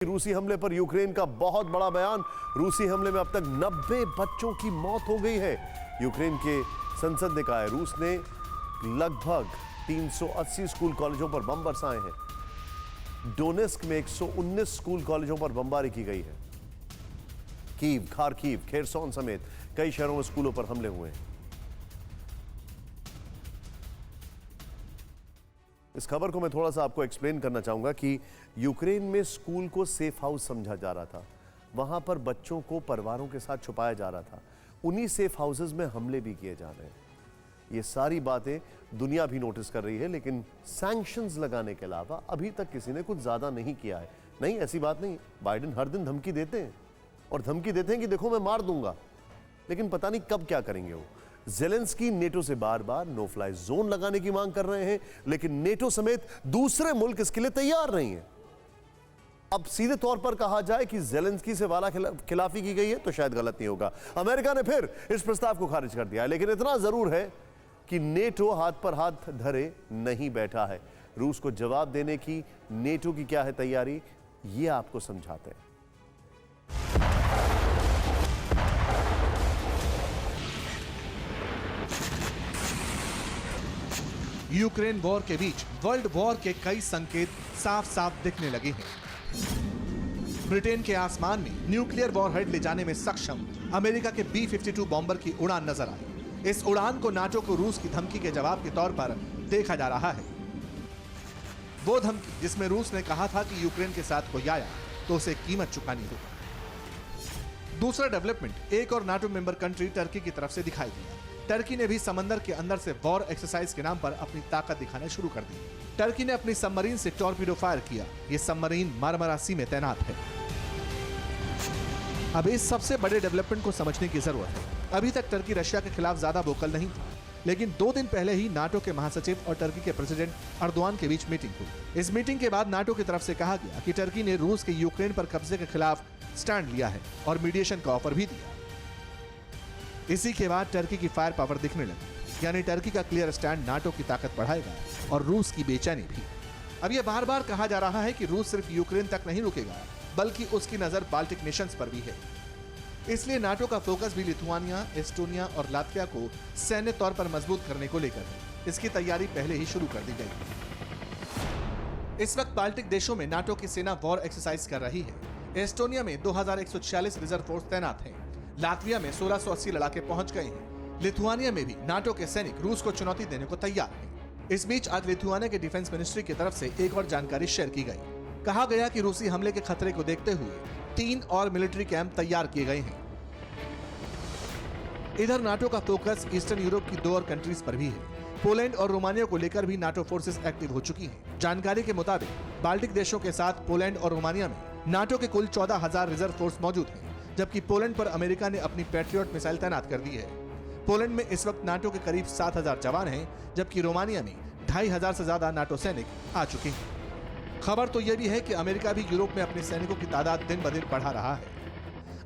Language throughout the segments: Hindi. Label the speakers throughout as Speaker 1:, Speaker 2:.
Speaker 1: रूसी हमले पर यूक्रेन का बहुत बड़ा बयान। रूसी हमले में अब तक 90 बच्चों की मौत हो गई है। यूक्रेन के संसद ने कहा है रूस ने लगभग 380 स्कूल कॉलेजों पर बम बरसाए हैं। डोनेस्क में 119 स्कूल कॉलेजों पर बमबारी की गई है। कीव, खारकीव, खेरसोन समेत कई शहरों में स्कूलों पर हमले हुए हैं। इस खबर को मैं थोड़ा सा आपको एक्सप्लेन करना चाहूंगा कि यूक्रेन में स्कूल को सेफ हाउस समझा जा रहा था। वहां पर बच्चों को परिवारों के साथ छुपाया जा रहा था। उन्हीं सेफ हाउसेज में हमले भी किए जा रहे हैं। ये सारी बातें दुनिया भी नोटिस कर रही है, लेकिन सैंक्शंस लगाने के अलावा अभी तक किसी ने कुछ ज्यादा नहीं किया है। नहीं, ऐसी बात नहीं। बाइडेन हर दिन धमकी देते हैं और धमकी देते हैं कि देखो मैं मार दूंगा, लेकिन पता नहीं कब क्या करेंगे वो। ज़ेलेंस्की नेटो से बार बार नो फ्लाई जोन लगाने की मांग कर रहे हैं, लेकिन नेटो समेत दूसरे मुल्क इसके लिए तैयार नहीं है। अब सीधे तौर पर कहा जाए कि ज़ेलेंस्की से वाला खिलाफी की गई है तो शायद गलत नहीं होगा। अमेरिका ने फिर इस प्रस्ताव को खारिज कर दिया है, लेकिन इतना जरूर है कि नेटो हाथ पर हाथ धरे नहीं बैठा है। रूस को जवाब देने की नेटो की क्या है तैयारी, ये आपको समझाते हैं।
Speaker 2: यूक्रेन वॉर के बीच वर्ल्ड वॉर के कई संकेत साफ साफ दिखने लगे हैं। ब्रिटेन के आसमान में न्यूक्लियर वॉरहेड ले जाने में सक्षम अमेरिका के B-52 बॉम्बर की उड़ान नजर आई। इस उड़ान को नाटो को रूस की धमकी के जवाब के तौर पर देखा जा रहा है। वो धमकी जिसमें रूस ने कहा था कि यूक्रेन के साथ कोई आया तो उसे कीमत चुकानी होगी। दूसरा डेवलपमेंट एक और नाटो मेंबर कंट्री टर्की की तरफ से दिखाई दिया। टर्की ने भी समंदर के अंदर से वॉर एक्सरसाइज के नाम पर अपनी ताकत दिखाना शुरू कर दी। टर्की ने अपनी सबमरीन से टॉर्पीडो फायर किया। ये सबमरीन मारमारा सी में तैनात है। अब इस सबसे बड़े डेवलपमेंट को समझने की जरूरत है। अभी तक टर्की रशिया के खिलाफ ज्यादा वोकल नहीं था, लेकिन 2 दिन पहले ही नाटो के महासचिव और टर्की के प्रेसिडेंट अर्दोआन के बीच मीटिंग हुई। इस मीटिंग के बाद नाटो की तरफ से कहा गया कि टर्की ने रूस के यूक्रेन पर कब्जे के खिलाफ स्टैंड लिया है और मीडिएशन का ऑफर भी दिया। इसी के बाद टर्की की फायर पावर दिखने लगी, यानी टर्की का क्लियर स्टैंड नाटो की ताकत बढ़ाएगा और रूस की बेचैनी भी। अब यह बार बार कहा जा रहा है कि रूस सिर्फ यूक्रेन तक नहीं रुकेगा, बल्कि उसकी नजर बाल्टिक नेशंस पर भी है। इसलिए नाटो का फोकस भी लिथुआनिया, एस्टोनिया और लात्विया को सैन्य तौर पर मजबूत करने को लेकर है। इसकी तैयारी पहले ही शुरू कर दी गई। इस वक्त बाल्टिक देशों में नाटो की सेना वॉर एक्सरसाइज कर रही है। एस्टोनिया में 2146 रिजर्व फोर्स तैनात है। लात्विया में 1680 लड़ाके पहुंच गए हैं। लिथुआनिया में भी नाटो के सैनिक रूस को चुनौती देने को तैयार हैं। इस बीच आज लिथुआनिया के डिफेंस मिनिस्ट्री की तरफ से एक और जानकारी शेयर की गई। कहा गया कि रूसी हमले के खतरे को देखते हुए 3 और मिलिट्री कैंप तैयार किए गए हैं। इधर नाटो का फोकस ईस्टर्न यूरोप की 2 और कंट्रीज पर भी है। पोलैंड और रोमानिया को लेकर भी नाटो फोर्सेस एक्टिव हो चुकी हैं। जानकारी के मुताबिक बाल्टिक देशों के साथ पोलैंड और रोमानिया में नाटो के कुल 14,000 रिजर्व फोर्स मौजूद हैं, जबकि पोलैंड पर अमेरिका ने अपनी पैट्रियट मिसाइल तैनात कर दी है। पोलैंड में इस वक्त नाटो के करीब 7,000 जवान हैं, जबकि रोमानिया में 2,500 से ज्यादा नाटो सैनिक आ चुके हैं। खबर तो यह भी है कि अमेरिका भी यूरोप में अपने सैनिकों की तादाद दिन ब दिन बढ़ा रहा है।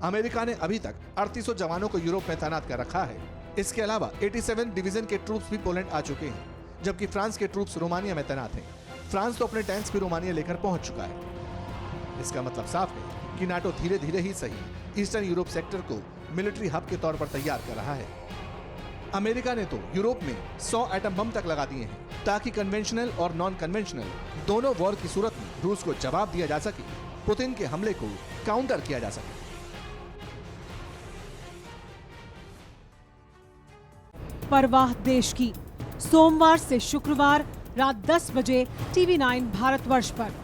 Speaker 2: अमेरिका ने अभी तक 3800 जवानों को यूरोप में तैनात कर रखा है। इसके अलावा 87 डिवीजन के ट्रूप्स भी पोलैंड आ चुके हैं, जबकि फ्रांस के ट्रूप्स रोमानिया में तैनात हैं। फ्रांस तो अपने टैंक्स भी रोमानिया लेकर पहुंच चुका है। इसका मतलब साफ है कि नाटो धीरे धीरे ही सही ईस्टर्न यूरोप सेक्टर को मिलिट्री हब के तौर पर तैयार कर रहा है। अमेरिका ने तो यूरोप में 100 एटम बम तक लगा दिए हैं, ताकि कन्वेंशनल और नॉन कन्वेंशनल दोनों वॉर की सूरत में रूस को जवाब दिया जा सके, पुतिन के हमले को काउंटर किया जा सके।
Speaker 3: परवाह देश की, सोमवार से शुक्रवार रात 10 बजे TV9 भारतवर्ष पर।